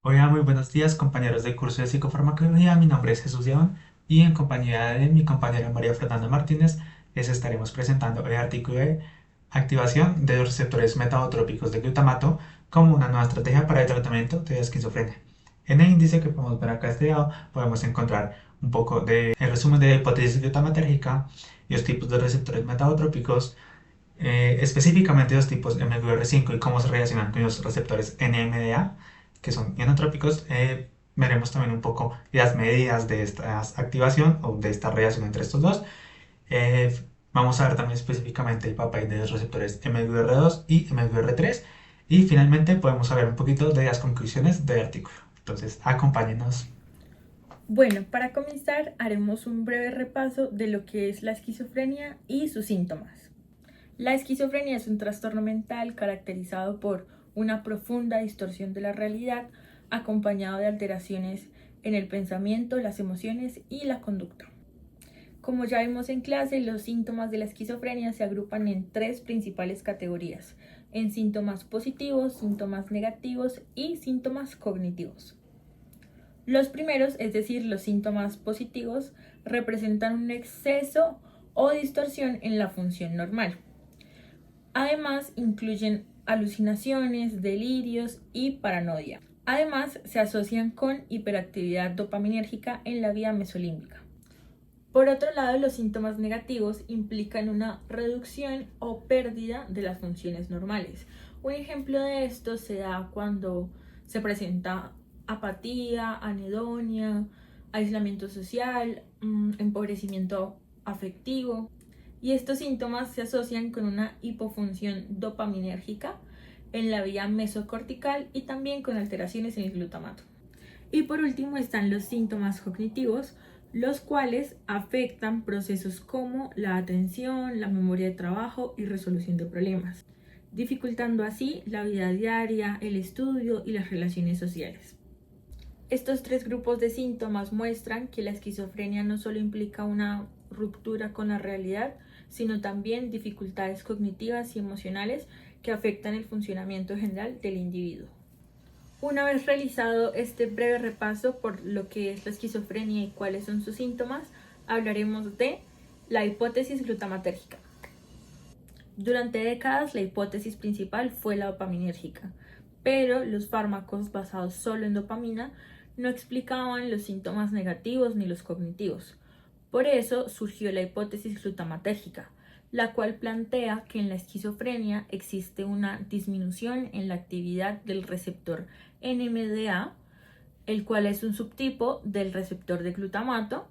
Hola, muy buenos días, compañeros del curso de psicofarmacología. Mi nombre es Jesús León y en compañía de mi compañera María Fernanda Martínez les estaremos presentando el artículo de activación de los receptores metabotrópicos de glutamato como una nueva estrategia para el tratamiento de la esquizofrenia. En el índice que podemos ver acá a este lado podemos encontrar un poco de el resumen de la hipótesis glutamatérgica y los tipos de receptores metabotrópicos, específicamente los tipos MVR5 y cómo se relacionan con los receptores NMDA, que son inotrópicos. Veremos también un poco las medidas de esta activación o de esta relación entre estos dos. Eh, Vamos a ver también específicamente el papel de los receptores MVR2 y MVR3. Y finalmente podemos saber un poquito de las conclusiones del artículo. Entonces, acompáñenos. Bueno, para comenzar haremos un breve repaso de lo que es la esquizofrenia y sus síntomas. La esquizofrenia es un trastorno mental caracterizado por una profunda distorsión de la realidad, acompañado de alteraciones en el pensamiento, las emociones y la conducta. Como ya vimos en clase, los síntomas de la esquizofrenia se agrupan en tres principales categorías: en síntomas positivos, síntomas negativos y síntomas cognitivos. Los primeros, es decir, los síntomas positivos, representan un exceso o distorsión en la función normal. Además, incluyen alucinaciones, delirios y paranoia. Además, se asocian con hiperactividad dopaminérgica en la vía mesolímbica. Por otro lado, los síntomas negativos implican una reducción o pérdida de las funciones normales. Un ejemplo de esto se da cuando se presenta apatía, anedonia, aislamiento social, empobrecimiento afectivo. Y estos síntomas se asocian con una hipofunción dopaminérgica en la vía mesocortical y también con alteraciones en el glutamato. Y por último están los síntomas cognitivos, los cuales afectan procesos como la atención, la memoria de trabajo y resolución de problemas, dificultando así la vida diaria, el estudio y las relaciones sociales. Estos tres grupos de síntomas muestran que la esquizofrenia no solo implica una ruptura con la realidad, sino también dificultades cognitivas y emocionales que afectan el funcionamiento general del individuo. Una vez realizado este breve repaso por lo que es la esquizofrenia y cuáles son sus síntomas, hablaremos de la hipótesis glutamatérgica. Durante décadas la hipótesis principal fue la dopaminérgica, pero los fármacos basados solo en dopamina no explicaban los síntomas negativos ni los cognitivos. Por eso surgió la hipótesis glutamatérgica, la cual plantea que en la esquizofrenia existe una disminución en la actividad del receptor NMDA, el cual es un subtipo del receptor de glutamato,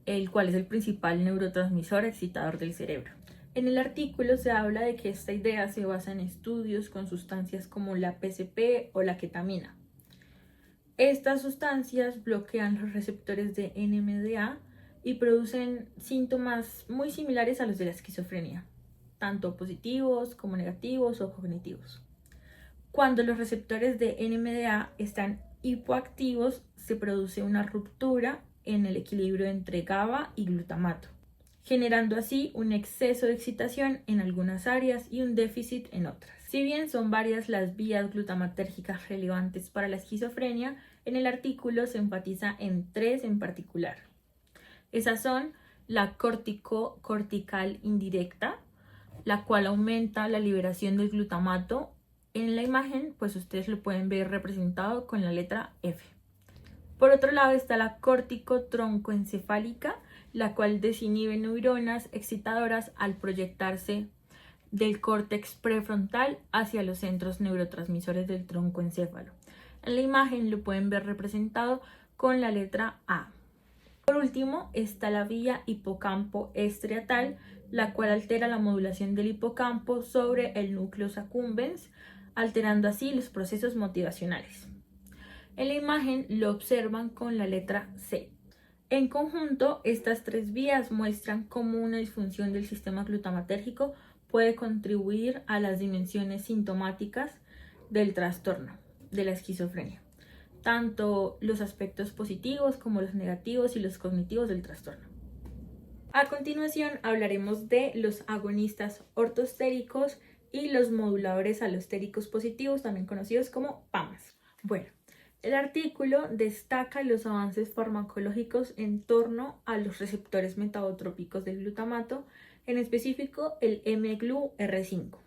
el cual es el principal neurotransmisor excitador del cerebro. En el artículo se habla de que esta idea se basa en estudios con sustancias como la PCP o la ketamina. Estas sustancias bloquean los receptores de NMDA y producen síntomas muy similares a los de la esquizofrenia, tanto positivos como negativos o cognitivos. Cuando los receptores de NMDA están hipoactivos, se produce una ruptura en el equilibrio entre GABA y glutamato, generando así un exceso de excitación en algunas áreas y un déficit en otras. Si bien son varias las vías glutamatérgicas relevantes para la esquizofrenia, en el artículo se enfatiza en tres en particular. Esas son la cortical indirecta, la cual aumenta la liberación del glutamato. En la imagen, pues ustedes lo pueden ver representado con la letra F. Por otro lado está la córtico-troncoencefálica, la cual desinhibe neuronas excitadoras al proyectarse del córtex prefrontal hacia los centros neurotransmisores del troncoencéfalo. En la imagen lo pueden ver representado con la letra A. Por último está la vía hipocampo estriatal, la cual altera la modulación del hipocampo sobre el núcleo accumbens, alterando así los procesos motivacionales. En la imagen lo observan con la letra C. En conjunto, estas tres vías muestran cómo una disfunción del sistema glutamatérgico puede contribuir a las dimensiones sintomáticas del trastorno de la esquizofrenia, tanto los aspectos positivos como los negativos y los cognitivos del trastorno. A continuación hablaremos de los agonistas ortostéricos y los moduladores alostéricos positivos, también conocidos como PAMs. Bueno, El artículo destaca los avances farmacológicos en torno a los receptores metabotrópicos del glutamato, en específico el mGlu-R5.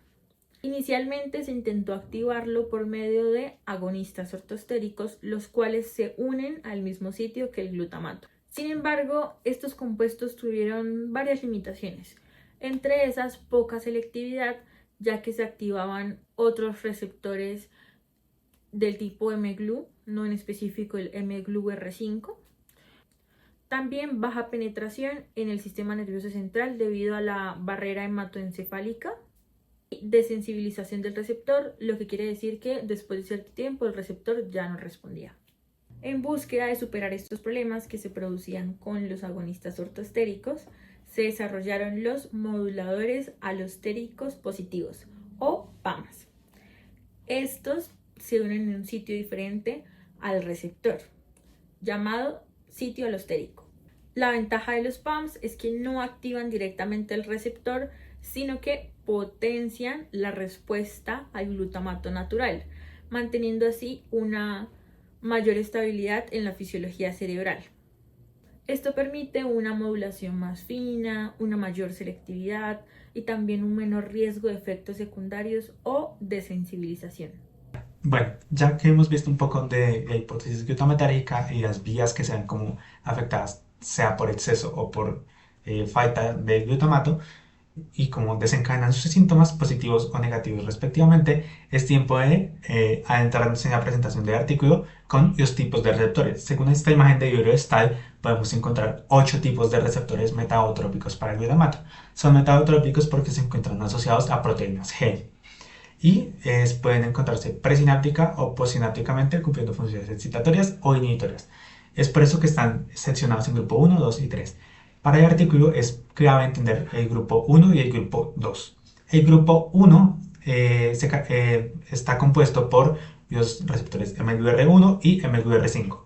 Inicialmente se intentó activarlo por medio de agonistas ortostéricos, los cuales se unen al mismo sitio que el glutamato. Sin embargo, estos compuestos tuvieron varias limitaciones, entre esas poca selectividad, ya que se activaban otros receptores del tipo mGlu, no en específico el mGlu-R5. También baja penetración en el sistema nervioso central debido a la barrera hematoencefálica, desensibilización del receptor, lo que quiere decir que después de cierto tiempo el receptor ya no respondía. En búsqueda de superar estos problemas que se producían con los agonistas ortostéricos, se desarrollaron los moduladores alostéricos positivos, o PAMs. Estos se unen en un sitio diferente al receptor, llamado sitio alostérico. La ventaja de los PAMs es que no activan directamente el receptor, sino que potencian la respuesta al glutamato natural, manteniendo así una mayor estabilidad en la fisiología cerebral. Esto permite una modulación más fina, una mayor selectividad y también un menor riesgo de efectos secundarios o desensibilización. Bueno, ya que hemos visto un poco de la hipótesis glutamatérgica y las vías que se ven como afectadas, sea por exceso o por falta de glutamato, y cómo desencadenan sus síntomas positivos o negativos respectivamente, es tiempo de adentrarnos en la presentación del artículo con los tipos de receptores. Según esta imagen de Ivero Stahl, podemos encontrar 8 tipos de receptores metabotrópicos para el glutamato. Son metabotrópicos porque se encuentran asociados a proteínas G. Y pueden encontrarse presináptica o postsinápticamente cumpliendo funciones excitatorias o inhibitorias. Es por eso que están seccionados en grupo 1, 2 y 3. Para el artículo es clave entender el grupo 1 y el grupo 2. El grupo 1 está compuesto por los receptores mGlu-R1 y mGlu-R5.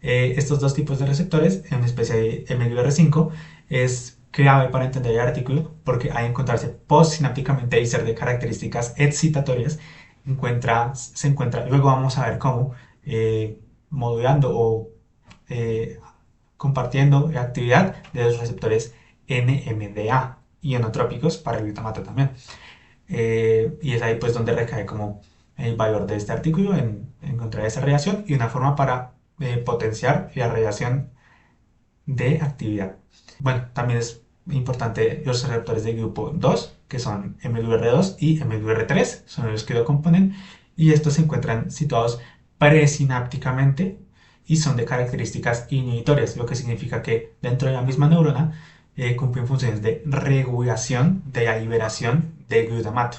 Estos dos tipos de receptores, en especial mGlu-R5, es clave para entender el artículo porque al encontrarse postsinápticamente y ser de características excitatorias, se encuentra, luego vamos a ver cómo, modulando o compartiendo la actividad de los receptores NMDA, ionotrópicos para el glutamato también. Y es ahí pues donde recae como el valor de este artículo en encontrar esa relación y una forma para potenciar la relación de actividad. Bueno, también es importante los receptores del grupo 2, que son mGlu-R2 y mGlu-R3, son los que lo componen, y estos se encuentran situados presinápticamente y son de características inhibitorias, lo que significa que dentro de la misma neurona cumplen funciones de regulación de la liberación de glutamato.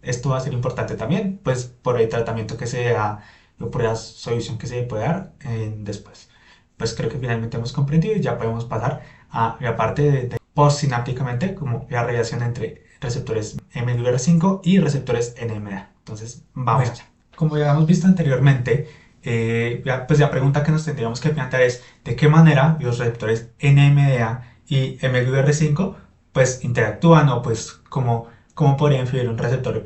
Esto va a ser importante también, pues por el tratamiento que se da o por la solución que se puede dar después. Pues creo que finalmente hemos comprendido y ya podemos pasar a la parte de postsinápticamente, como la relación entre receptores mGlu-R5 y receptores NMDA. Entonces, vamos allá. Como ya hemos visto anteriormente, pues la pregunta que nos tendríamos que plantear es de qué manera los receptores NMDA y mGlu-R5 pues interactúan o pues cómo podría influir un receptor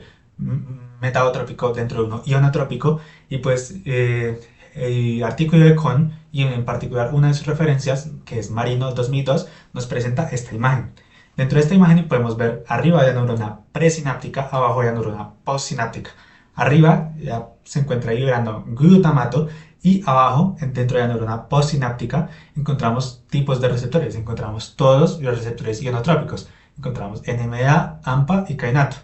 metabotrópico dentro de uno ionotrópico. Y pues el artículo de Kohn y en particular una de sus referencias, que es Marino 2002, nos presenta esta imagen. Dentro de esta imagen podemos ver arriba de la neurona presináptica, abajo de la neurona postsináptica. Arriba ya se encuentra liberando glutamato y abajo, dentro de la neurona postsináptica, encontramos tipos de receptores. Encontramos todos los receptores ionotrópicos. Encontramos NMDA, AMPA y kainato.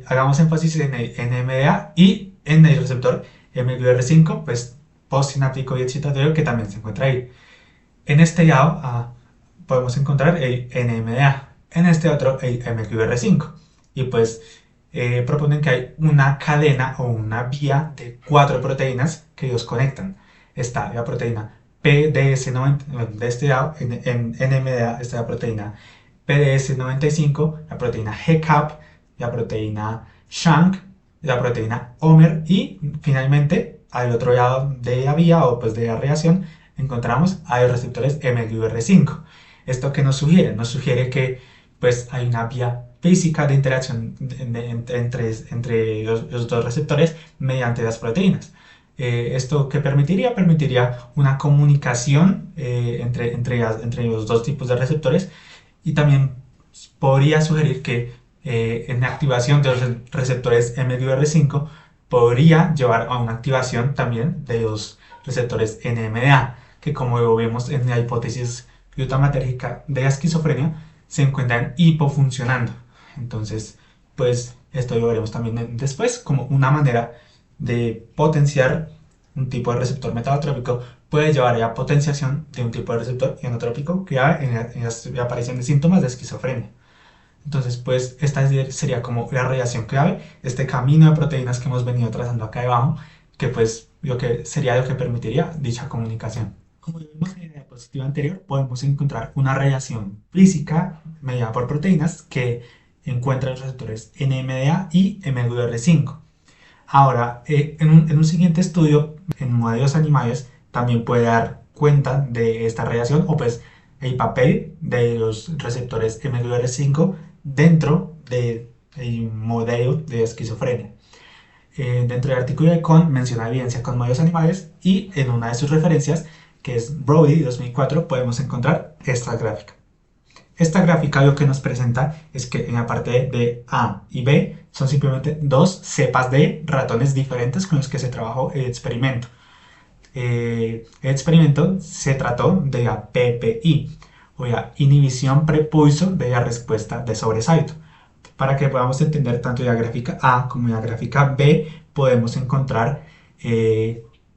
Hagamos énfasis en el NMDA y en el receptor mGlu-R5, pues postsináptico y excitatorio, que también se encuentra ahí. En este lado podemos encontrar el NMDA, en este otro el mGlu-R5. Y pues proponen que hay una cadena o una vía de 4 proteínas que los conectan. Está la proteína PDS90, de este lado, en NMDA está la proteína PDS95, la proteína GCAP, la proteína SHANK, la proteína Homer y finalmente al otro lado de la vía o pues de la relación encontramos a los receptores mGlu-R5. ¿Esto qué nos sugiere? Nos sugiere que pues hay una vía física de interacción entre los dos receptores mediante las proteínas. ¿Esto qué permitiría? Permitiría una comunicación entre los dos tipos de receptores y también podría sugerir que en la activación de los receptores MQR5 podría llevar a una activación también de los receptores NMDA, que como vemos en la hipótesis glutamatérgica de la esquizofrenia, se encuentran hipofuncionando. Entonces, pues esto lo veremos también después como una manera de potenciar un tipo de receptor metabotrópico puede llevar a la potenciación de un tipo de receptor enotrópico que hay en la aparición de síntomas de esquizofrenia. Entonces, pues esta sería como la relación clave, este camino de proteínas que hemos venido trazando acá debajo, que pues sería lo que permitiría dicha comunicación. Como vimos en la diapositiva anterior, podemos encontrar una relación física mediada por proteínas que encuentra los receptores NMDA y MDR5. Ahora, en un siguiente estudio, en modelos animales, también puede dar cuenta de esta relación o pues el papel de los receptores MDR5 dentro del modelo de esquizofrenia. Dentro del artículo de Kohn menciona evidencia con modelos animales y en una de sus referencias, que es Brody 2004, podemos encontrar esta gráfica. Esta gráfica lo que nos presenta es que en la parte de A y B son simplemente dos cepas de ratones diferentes con los que se trabajó el experimento. El experimento se trató de la PPI, o la inhibición prepulso de la respuesta de sobresalto. Para que podamos entender tanto la gráfica A como la gráfica B, podemos encontrar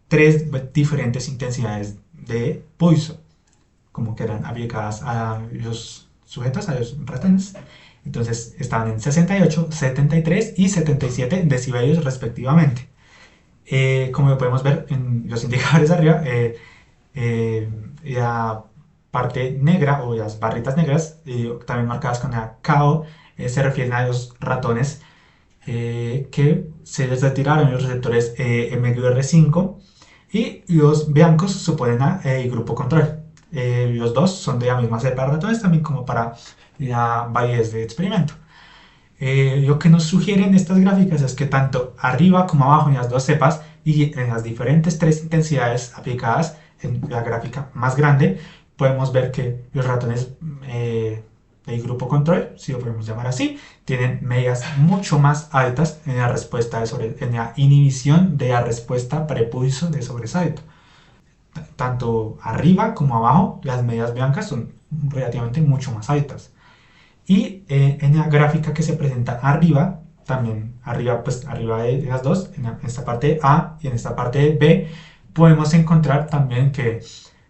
tres diferentes intensidades de pulso, como que eran aplicadas a los sujetos, a los ratones. Entonces estaban en 68, 73 y 77 decibelios respectivamente. Como podemos ver en los indicadores de arriba, la parte negra o las barritas negras, también marcadas con la KO, se refieren a los ratones que se les retiraron los receptores MQR5 y los blancos suponen el grupo control. Los dos son de la misma cepa de ratones, también como para la validez de experimento. Lo que nos sugieren estas gráficas es que tanto arriba como abajo en las dos cepas y en las diferentes tres intensidades aplicadas en la gráfica más grande, podemos ver que los ratones del grupo control, si lo podemos llamar así, tienen medias mucho más altas en la respuesta en la inhibición de la respuesta prepulso de sobresalto. Tanto arriba como abajo, las medias blancas son relativamente mucho más altas. Y en la gráfica que se presenta arriba, también arriba, pues arriba de las dos, en esta parte A y en esta parte B, podemos encontrar también que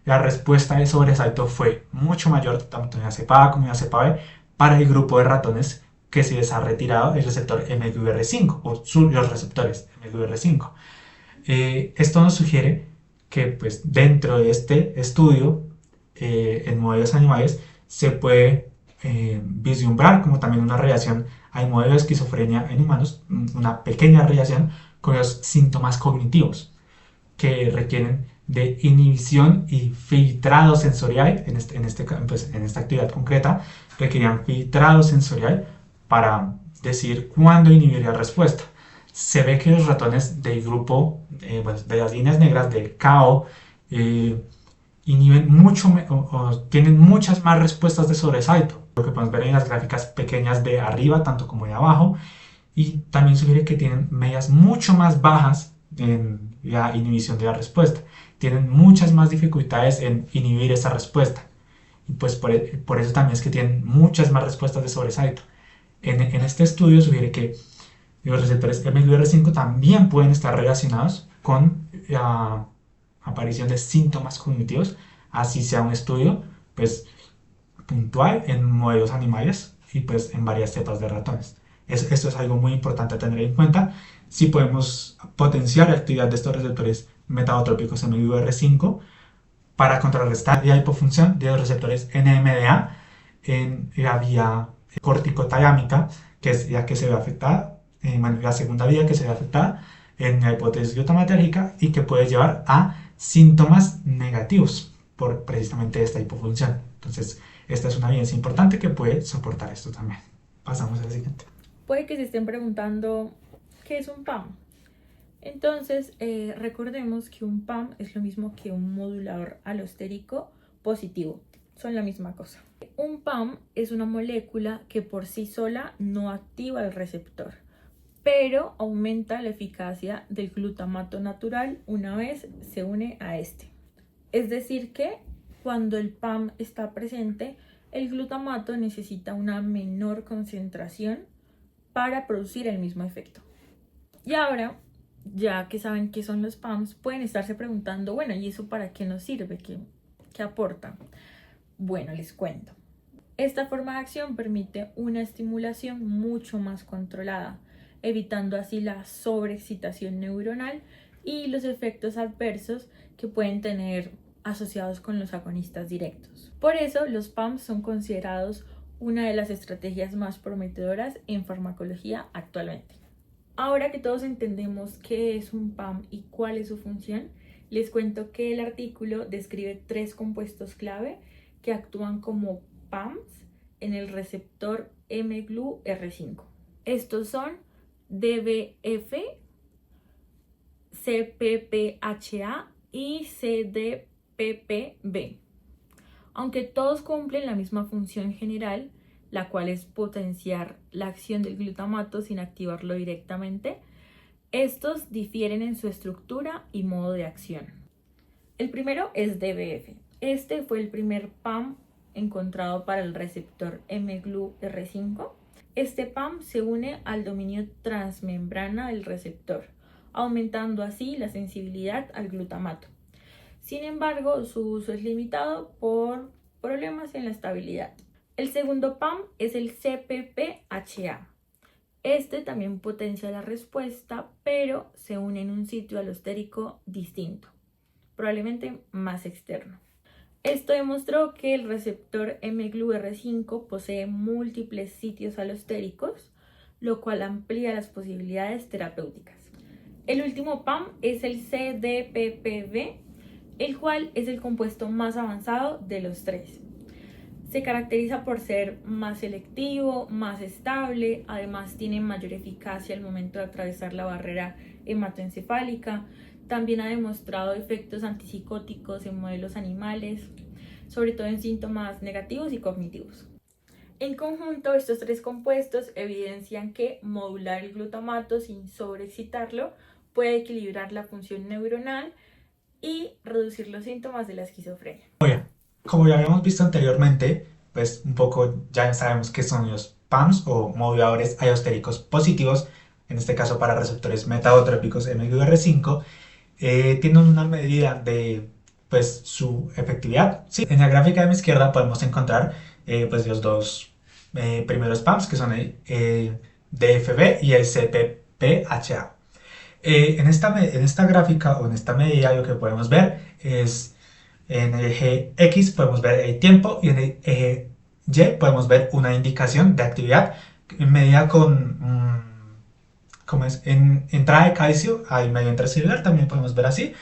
la respuesta de sobresalto fue mucho mayor, tanto en la cepa A como en la cepa B, para el grupo de ratones que se les ha retirado el receptor MQR5 o los receptores MQR5. Esto nos sugiere que pues, dentro de este estudio en modelos animales se puede vislumbrar como también una relación al modelo de esquizofrenia en humanos, una pequeña relación con los síntomas cognitivos que requieren de inhibición y filtrado sensorial, pues, en esta actividad concreta, requerían filtrado sensorial para decir cuándo inhibir la respuesta. Se ve que los ratones del grupo pues, de las líneas negras de KO inhiben mucho o tienen muchas más respuestas de sobresalto, lo que podemos ver en las gráficas pequeñas de arriba tanto como de abajo, y también sugiere que tienen medias mucho más bajas en la inhibición de la respuesta, tienen muchas más dificultades en inhibir esa respuesta, y pues por eso también es que tienen muchas más respuestas de sobresalto. En este estudio sugiere que los receptores MQR5 también pueden estar relacionados con la aparición de síntomas cognitivos, así sea un estudio pues puntual en modelos animales y pues en varias cepas de ratones. Esto es algo muy importante a tener en cuenta si podemos potenciar la actividad de estos receptores metabotrópicos MQR5 para contrarrestar la hipofunción de los receptores NMDA en la vía corticotalámica, que es la que se ve afectada, la segunda vía que se ve afectada en la hipótesis glutamatérgica y que puede llevar a síntomas negativos por precisamente esta hipofunción. Entonces, esta es una evidencia importante que puede soportar esto también. Pasamos al siguiente. Puede que se estén preguntando, ¿qué es un PAM? Entonces, recordemos que un PAM es lo mismo que un modulador alostérico positivo. Son la misma cosa. Un PAM es una molécula que por sí sola no activa el receptor, pero aumenta la eficacia del glutamato natural una vez se une a este. Es decir que cuando el PAM está presente, el glutamato necesita una menor concentración para producir el mismo efecto. Y ahora, ya que saben qué son los PAMs, pueden estarse preguntando, bueno, ¿y eso para qué nos sirve? ¿Qué aporta? Bueno, les cuento. Esta forma de acción permite una estimulación mucho más controlada, evitando así la sobreexcitación neuronal y los efectos adversos que pueden tener asociados con los agonistas directos. Por eso, los PAMs son considerados una de las estrategias más prometedoras en farmacología actualmente. Ahora que todos entendemos qué es un PAM y cuál es su función, les cuento que el artículo describe 3 compuestos clave que actúan como PAMs en el receptor mGlu-R5. Estos son DBF, CPPHA y CDPPB. Aunque todos cumplen la misma función general, la cual es potenciar la acción del glutamato sin activarlo directamente, estos difieren en su estructura y modo de acción. El primero es DBF. Este fue el primer PAM encontrado para el receptor mGlu-R5. Este PAM se une al dominio transmembrana del receptor, aumentando así la sensibilidad al glutamato. Sin embargo, su uso es limitado por problemas en la estabilidad. El segundo PAM es el CPPHA. Este también potencia la respuesta, pero se une en un sitio alostérico distinto, probablemente más externo. Esto demostró que el receptor mGlu-R5 posee múltiples sitios alostéricos, lo cual amplía las posibilidades terapéuticas. El último PAM es el CDPPB, el cual es el compuesto más avanzado de los 3. Se caracteriza por ser más selectivo, más estable, además tiene mayor eficacia al momento de atravesar la barrera hematoencefálica. También ha demostrado efectos antipsicóticos en modelos animales, sobre todo en síntomas negativos y cognitivos. En conjunto, estos 3 compuestos evidencian que modular el glutamato sin sobreexcitarlo puede equilibrar la función neuronal y reducir los síntomas de la esquizofrenia. Como ya habíamos visto anteriormente, pues un poco ya sabemos qué son los PAMs o moduladores allostéricos positivos, en este caso para receptores metabotrópicos mGlu-R5, tienen una medida de pues, su efectividad. Sí, en la gráfica de mi izquierda podemos encontrar pues, los 2 primeros PAMs, que son el DFB y el CPPHA. En esta gráfica o en esta medida lo que podemos ver es en el eje X podemos ver el tiempo y en el eje Y podemos ver una indicación de actividad medida con ¿cómo es? En entrada de calcio al medio intracelular, también podemos ver así.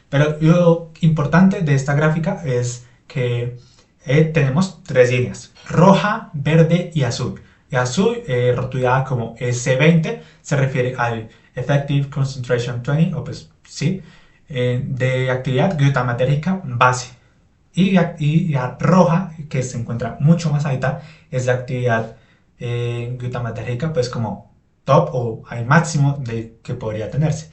Pero lo importante de esta gráfica es que tenemos 3 líneas: roja, verde y azul. Y azul, rotulada como S20, se refiere al Effective Concentration 20, o pues sí, de actividad glutamatérgica base. Y la roja, que se encuentra mucho más alta, es la actividad glutamatérgica pues como top o al máximo de que podría tenerse.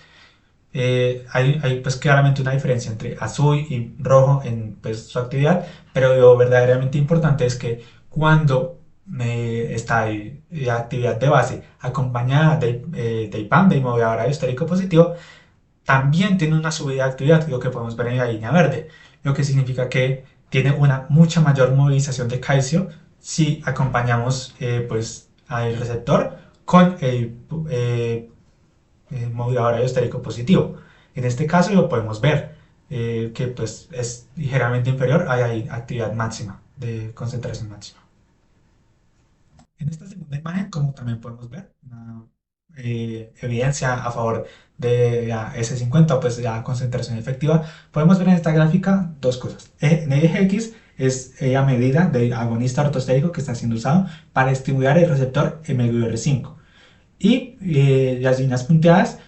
Hay pues claramente una diferencia entre azul y rojo en pues, su actividad, pero lo verdaderamente importante es que cuando está la actividad de base acompañada del PAM, del modulador allostérico positivo, también tiene una subida de actividad, lo que podemos ver en la línea verde, lo que significa que tiene una mucha mayor movilización de calcio si acompañamos pues, al receptor con el modulador allostérico positivo. En este caso lo podemos ver que pues, es ligeramente inferior a la actividad máxima, de concentración máxima. En esta segunda imagen, como también podemos ver, una evidencia a favor de la S50, pues la concentración efectiva, podemos ver en esta gráfica 2 cosas. En el eje X es la medida del agonista ortostérico que está siendo usado para estimular el receptor mGlu-R5. Y las líneas punteadas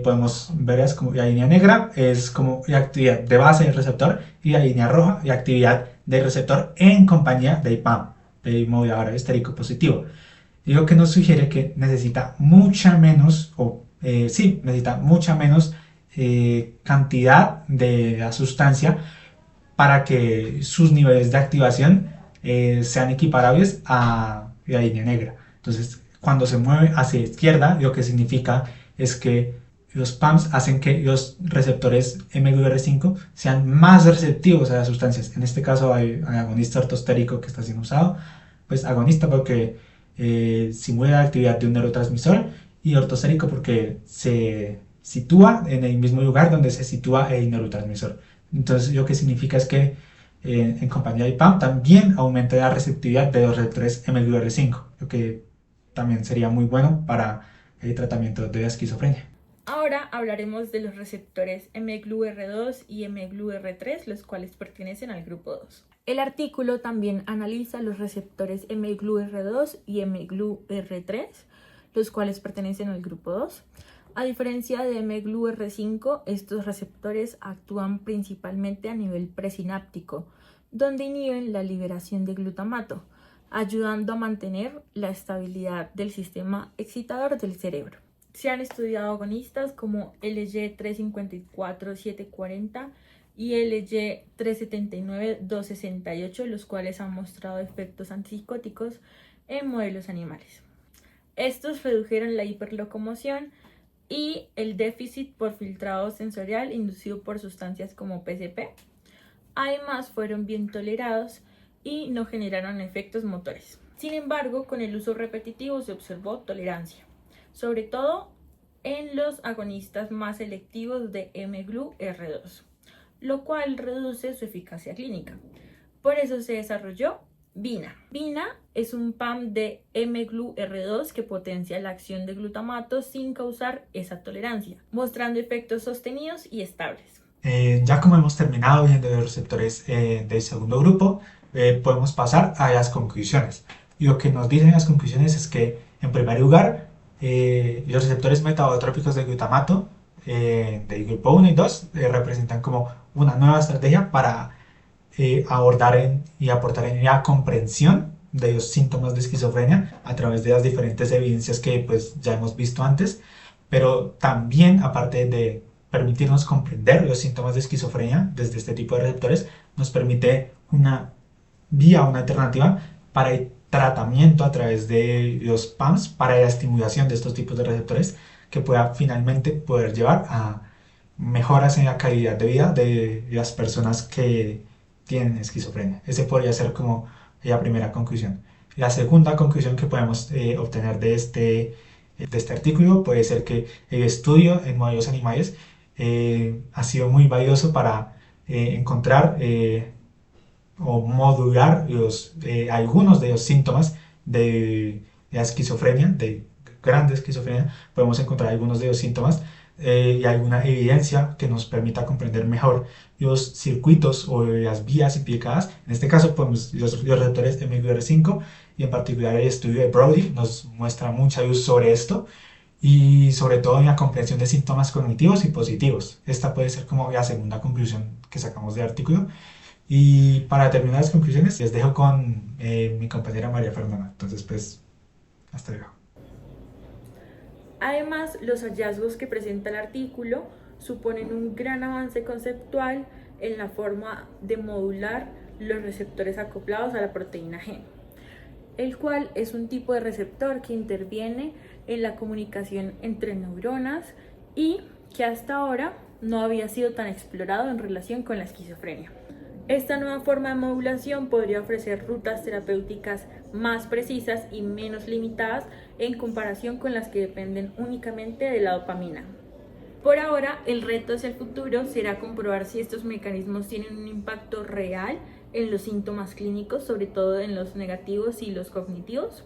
podemos ver es como la línea negra es como la actividad de base del receptor y la línea roja la actividad del receptor en compañía de IPAM, de modulador estérico positivo. Y lo que nos sugiere que necesita mucha menos, necesita mucha menos cantidad de la sustancia para que sus niveles de activación sean equiparables a la línea negra. Entonces, cuando se mueve hacia la izquierda, lo que significa es que los PAMs hacen que los receptores mGluR5 sean más receptivos a las sustancias. En este caso hay un agonista ortostérico que está siendo usado, pues agonista porque simula la actividad de un neurotransmisor y ortostérico porque se sitúa en el mismo lugar donde se sitúa el neurotransmisor. Entonces lo que significa es que en compañía de IPAM también aumenta la receptividad de los receptores mGluR5, lo que también sería muy bueno para el tratamiento de la esquizofrenia. Ahora hablaremos de los receptores mGluR2 y mGluR3, los cuales pertenecen al grupo 2. El artículo también analiza los receptores mGluR2 y mGluR3, los cuales pertenecen al grupo 2. A diferencia de mGluR5, estos receptores actúan principalmente a nivel presináptico, donde inhiben la liberación de glutamato, ayudando a mantener la estabilidad del sistema excitador del cerebro. Se han estudiado agonistas como LY354-740 y LY379-268, los cuales han mostrado efectos antipsicóticos en modelos animales. Estos redujeron la hiperlocomoción y el déficit por filtrado sensorial inducido por sustancias como PCP. Además, fueron bien tolerados y no generaron efectos motores. Sin embargo, con el uso repetitivo se observó tolerancia, sobre todo en los agonistas más selectivos de mGluR2, lo cual reduce su eficacia clínica. Por eso se desarrolló VINA. VINA es un PAM de mGluR2 que potencia la acción de glutamato sin causar esa tolerancia, mostrando efectos sostenidos y estables. Ya como hemos terminado viendo los receptores del segundo grupo, podemos pasar a las conclusiones. Y lo que nos dicen las conclusiones es que, en primer lugar, los receptores metabotrópicos de glutamato del grupo 1 y 2 representan como una nueva estrategia para abordar y aportar en la comprensión de los síntomas de esquizofrenia a través de las diferentes evidencias que pues ya hemos visto antes, pero también aparte de permitirnos comprender los síntomas de esquizofrenia desde este tipo de receptores, nos permite una vía, una alternativa para el tratamiento a través de los PAMs, para la estimulación de estos tipos de receptores que pueda finalmente poder llevar a mejoras en la calidad de vida de las personas que tienen esquizofrenia. Ese podría ser como la primera conclusión. La segunda conclusión que podemos obtener de este artículo puede ser que el estudio en modelos animales ha sido muy valioso para encontrar o modular algunos de los síntomas de la esquizofrenia, de grande esquizofrenia. Podemos encontrar algunos de los síntomas y alguna evidencia que nos permita comprender mejor los circuitos o las vías implicadas. En este caso, pues, los receptores mGluR5 y en particular el estudio de Brody nos muestra mucha luz sobre esto y sobre todo en la comprensión de síntomas cognitivos y positivos. Esta puede ser como la segunda conclusión que sacamos del artículo. Y para terminar las conclusiones, les dejo con mi compañera María Fernanda. Entonces, pues, hasta luego. Además, los hallazgos que presenta el artículo suponen un gran avance conceptual en la forma de modular los receptores acoplados a la proteína G, el cual es un tipo de receptor que interviene en la comunicación entre neuronas y que hasta ahora no había sido tan explorado en relación con la esquizofrenia. Esta nueva forma de modulación podría ofrecer rutas terapéuticas más precisas y menos limitadas en comparación con las que dependen únicamente de la dopamina. Por ahora, el reto hacia el futuro será comprobar si estos mecanismos tienen un impacto real en los síntomas clínicos, sobre todo en los negativos y los cognitivos,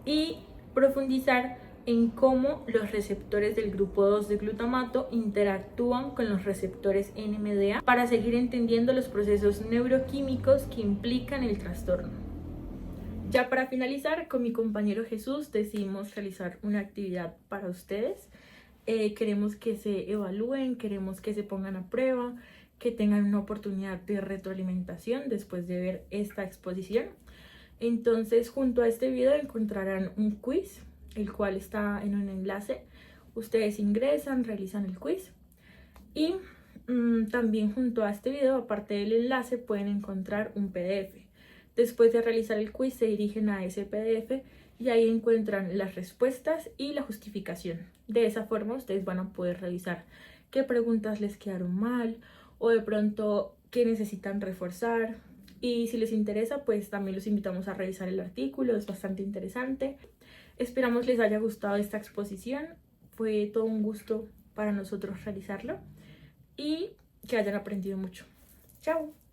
y profundizar en cómo los receptores del grupo 2 de glutamato interactúan con los receptores NMDA para seguir entendiendo los procesos neuroquímicos que implican el trastorno. Ya para finalizar, con mi compañero Jesús decidimos realizar una actividad para ustedes queremos que se evalúen, queremos que se pongan a prueba, que tengan una oportunidad de retroalimentación después de ver esta exposición. Entonces, junto a este video encontrarán un quiz, el cual está en un enlace. Ustedes ingresan, realizan el quiz y también junto a este video, aparte del enlace, pueden encontrar un PDF. Después de realizar el quiz se dirigen a ese PDF y ahí encuentran las respuestas y la justificación. De esa forma ustedes van a poder revisar qué preguntas les quedaron mal o de pronto qué necesitan reforzar. Y si les interesa, pues también los invitamos a revisar el artículo, es bastante interesante. Esperamos les haya gustado esta exposición, fue todo un gusto para nosotros realizarlo y que hayan aprendido mucho. ¡Chao!